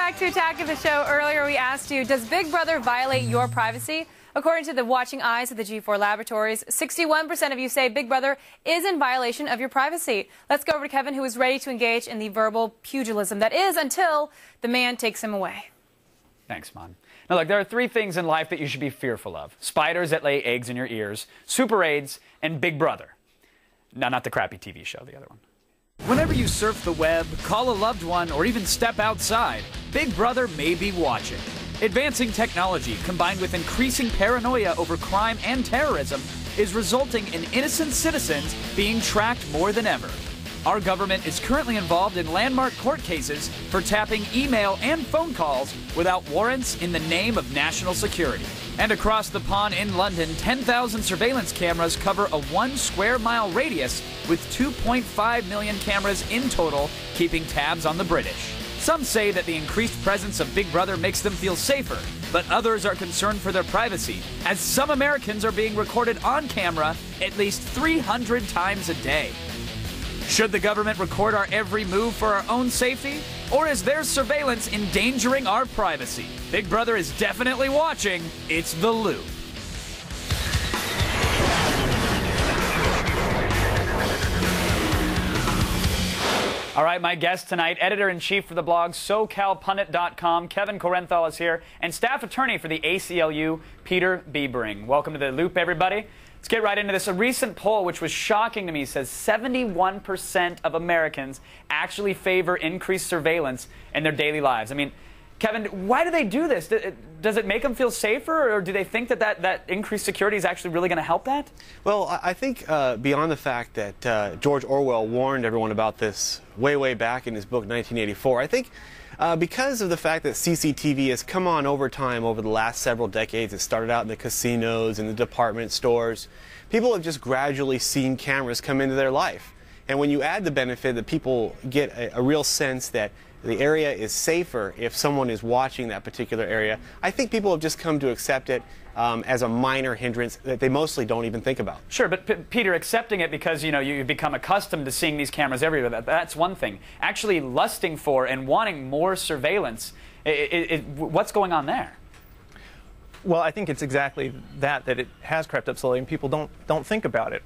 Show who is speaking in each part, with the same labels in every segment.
Speaker 1: back to Attack of the Show. Earlier we asked you, does Big Brother violate your privacy? According to the watching eyes of the G4 Laboratories, 61% of you say Big Brother is in violation of your privacy. Let's go over to Kevin, who is ready to engage in the verbal pugilism that is until the man takes him away.
Speaker 2: Thanks, Mom. Now, look, there are three things in life that you should be fearful of. Spiders that lay eggs in your ears, Super AIDS, and Big Brother. No, not the crappy TV show, the other one. Whenever you surf the web, call a loved one, or even step outside, Big Brother may be watching. Advancing technology, combined with increasing paranoia over crime and terrorism, is resulting in innocent citizens being tracked more than ever. Our government is currently involved in landmark court cases for tapping email and phone calls without warrants in the name of national security. And across the pond in London, 10,000 surveillance cameras cover a 1 square mile radius with 2.5 million cameras in total keeping tabs on the British. Some say that the increased presence of Big Brother makes them feel safer, but others are concerned for their privacy, as some Americans are being recorded on camera at least 300 times a day. Should the government record our every move for our own safety? Or is their surveillance endangering our privacy? Big Brother is definitely watching. It's The Loop. All right, my guest tonight, editor-in-chief for the blog SoCalPundit.com, Kevin Korenthal is here, and staff attorney for the ACLU, Peter Bibring. Welcome to The Loop, everybody. Let's get right into this. A recent poll, which was shocking to me, says 71% of Americans actually favor increased surveillance in their daily lives. I mean, Kevin, why do they do this? Does it make them feel safer, or do they think that increased security is actually really going to help that?
Speaker 3: Well, I think beyond the fact that George Orwell warned everyone about this way back in his book 1984, I think because of the fact that CCTV has come on over time over the last several decades, it started out in the casinos and the department stores, people have just gradually seen cameras come into their life. And when you add the benefit that people get a real sense that the area is safer if someone is watching that particular area, I think people have just come to accept it as a minor hindrance that they mostly don't even think about. Sure,
Speaker 2: but Peter, accepting it because, you know, you've become accustomed to seeing these cameras everywhere, that's one thing. Actually lusting for and wanting more surveillance, what's going on there?
Speaker 4: Well, I think it's exactly that it has crept up slowly and people don't think about it.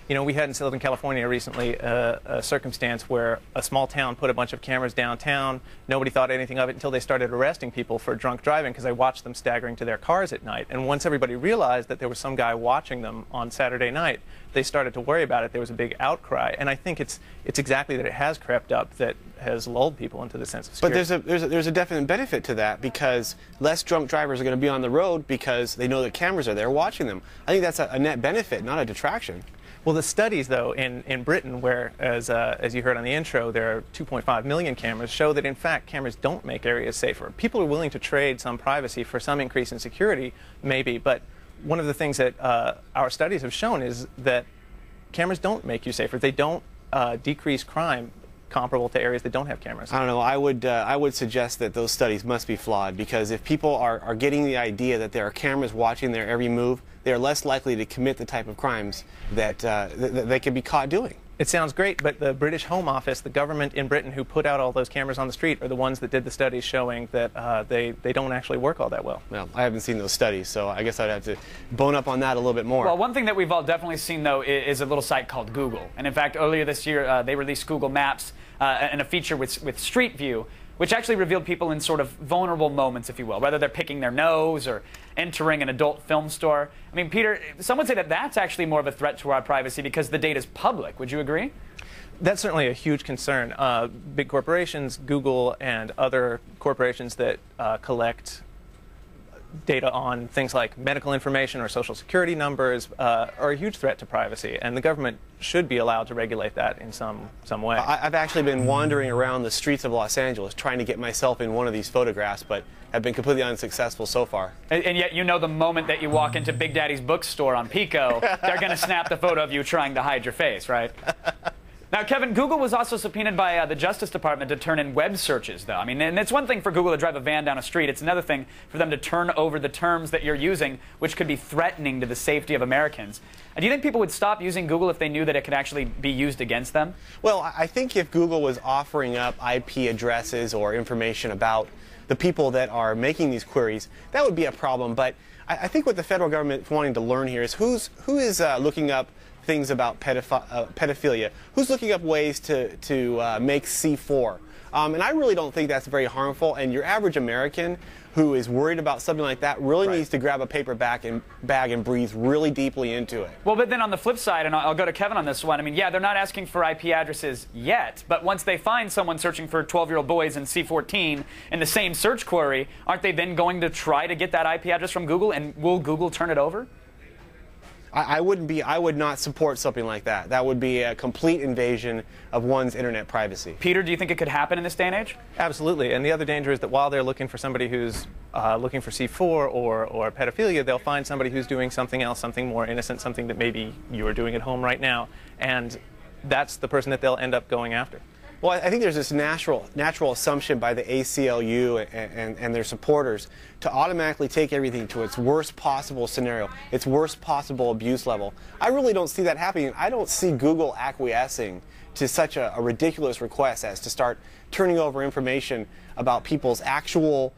Speaker 4: You know, we had in Southern California recently a circumstance where a small town put a bunch of cameras downtown. Nobody thought anything of it until they started arresting people for drunk driving because they watched them staggering to their cars at night. And once everybody realized that there was some guy watching them on Saturday night, they started to worry about it. There was a big outcry. And I think it's exactly that it has crept up that has lulled people into the sense of security.
Speaker 3: But there's a definite benefit to that because less drunk drivers are going to be on the road because they know that cameras are there watching them. I think that's a net benefit, not a detraction.
Speaker 4: Well, the studies, though, in Britain, where, as you heard on the intro, there are 2.5 million cameras, show that, in fact, cameras don't make areas safer. People are willing to trade some privacy for some increase in security, maybe, but one of the things that our studies have shown is that cameras don't make you safer. They don't decrease crime comparable to areas that don't have cameras.
Speaker 3: I don't know. I would suggest that those studies must be flawed because if people are getting the idea that there are cameras watching their every move, they are less likely to commit the type of crimes that they can be caught doing.
Speaker 4: It sounds great, but the British Home Office, the government in Britain who put out all those cameras on the street, are the ones that did the studies showing that they don't actually work all that well.
Speaker 3: Well, I haven't seen those studies, so I guess I'd have to bone up on that a little bit more.
Speaker 2: Well, one thing that we've all definitely seen, though, is a little site called Google. And in fact, earlier this year, they released Google Maps and a feature with Street View, which actually revealed people in sort of vulnerable moments, if you will, whether they're picking their nose or entering an adult film store. I mean, Peter, some would say that that's actually more of a threat to our privacy because the data is public. Would you agree?
Speaker 4: That's certainly a huge concern. Big corporations, Google and other corporations that collect data on things like medical information or social security numbers are a huge threat to privacy, and the government should be allowed to regulate that in some way.
Speaker 3: I've actually been wandering around the streets of Los Angeles trying to get myself in one of these photographs, but have been completely unsuccessful so far.
Speaker 2: And yet you know the moment that you walk into Big Daddy's bookstore on Pico, they're going to snap the photo of you trying to hide your face, right? Now, Kevin, Google was also subpoenaed by the Justice Department to turn in web searches, though. I mean, and it's one thing for Google to drive a van down a street. It's another thing for them to turn over the terms that you're using, which could be threatening to the safety of Americans. Do you think people would stop using Google if they knew that it could actually be used against them?
Speaker 3: Well, I think if Google was offering up IP addresses or information about the people that are making these queries, that would be a problem. But I think what the federal government is wanting to learn here is who is looking up things about pedophilia, who's looking up ways to make C4. And I really don't think that's very harmful. And your average American who is worried about something like that really needs to grab a paper bag and breathe really deeply into it.
Speaker 2: Well, but then on the flip side, and I'll go to Kevin on this one, I mean, yeah, they're not asking for IP addresses yet, but once they find someone searching for 12-year-old boys in C14 in the same search query, aren't they then going to try to get that IP address from Google, and will Google turn it over?
Speaker 3: I would not support something like that. That would be a complete invasion of one's internet privacy.
Speaker 2: Peter, do you think it could happen in this day and age?
Speaker 4: Absolutely. And the other danger is that while they're looking for somebody who's looking for C4 or pedophilia, they'll find somebody who's doing something else, something more innocent, something that maybe you are doing at home right now. And that's the person that they'll end up going after.
Speaker 3: Well, I think there's this natural assumption by the ACLU and their supporters to automatically take everything to its worst possible scenario, its worst possible abuse level. I really don't see that happening. I don't see Google acquiescing to such a ridiculous request as to start turning over information about people's actual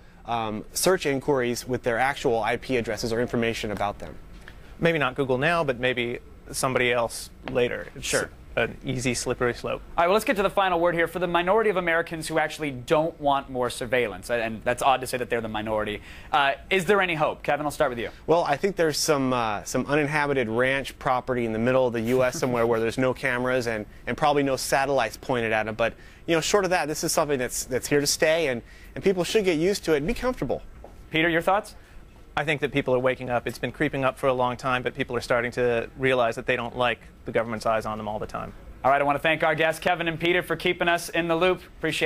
Speaker 3: search inquiries with their actual IP addresses or information about them.
Speaker 4: Maybe not Google now, but maybe somebody else later.
Speaker 2: Sure.
Speaker 4: An easy, slippery slope.
Speaker 2: All right, well, let's get to the final word here. For the minority of Americans who actually don't want more surveillance, and that's odd to say that they're the minority, is there any hope? Kevin, I'll start with you.
Speaker 3: Well, I think there's some uninhabited ranch property in the middle of the U.S. somewhere where there's no cameras and probably no satellites pointed at it. But, you know, short of that, this is something that's here to stay, and people should get used to it and be comfortable.
Speaker 2: Peter, your thoughts?
Speaker 4: I think that people are waking up. It's been creeping up for a long time, but people are starting to realize that they don't like the government's eyes on them all the time.
Speaker 2: All right, I want to thank our guests, Kevin and Peter, for keeping us in the loop. Appreciate it.